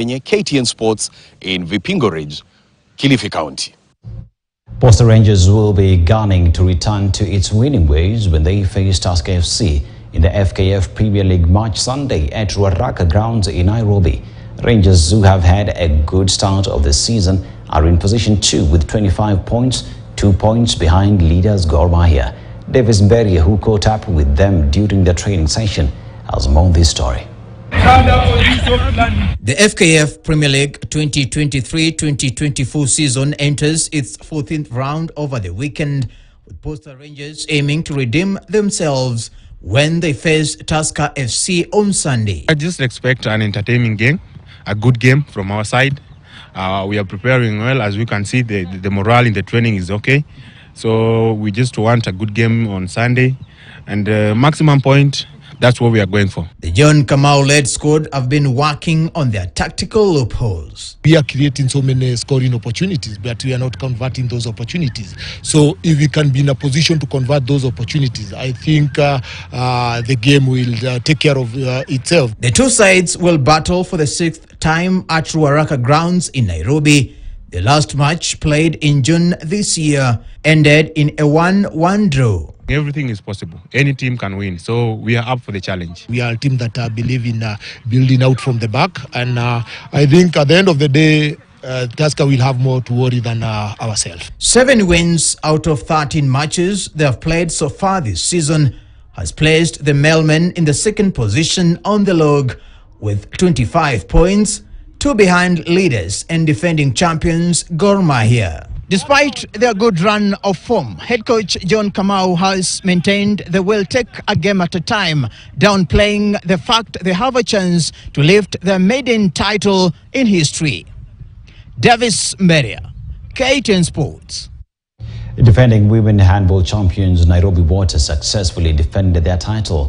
KTN Sports in Vipingo Ridge, Kilifi County. Posta Rangers will be gunning to return to its winning ways when they face Tusker FC in the FKF Premier League match Sunday at Ruaraka grounds in Nairobi. Rangers, who have had a good start of the season, are in position 2 with 25 points, 2 points behind leaders Gor Mahia. Davis Mberia, who caught up with them during the training session, has more on this story. The FKF Premier League 2023-2024 season enters its 14th round over the weekend, with Posta Rangers aiming to redeem themselves when they face Tusker FC on Sunday. I just expect an entertaining game, a good game from our side. We are preparing well. As we can see, the morale in the training is okay. So we just want a good game on Sunday, and maximum point, that's what we are going for. The John Kamau-led squad have been working on their tactical loopholes. We are creating so many scoring opportunities, but we are not converting those opportunities. So if we can be in a position to convert those opportunities, I think the game will take care of itself. The two sides will battle for the 6th time at Ruaraka grounds in Nairobi. The last match, played in June this year, ended in a 1-1 draw. Everything is possible. Any team can win. So we are up for the challenge. We are a team that believe in building out from the back. And I think at the end of the day, Tusker will have more to worry than ourselves. 7 wins out of 13 matches they have played so far this season has placed the Mailmen in the 2nd position on the log with 25 points, 2 behind leaders and defending champions Gor Mahia. Despite their good run of form, head coach John Kamau has maintained they will take a game at a time, downplaying the fact they have a chance to lift their maiden title in history. Davis Mberia, KTN Sports. Defending women handball champions Nairobi Waters successfully defended their title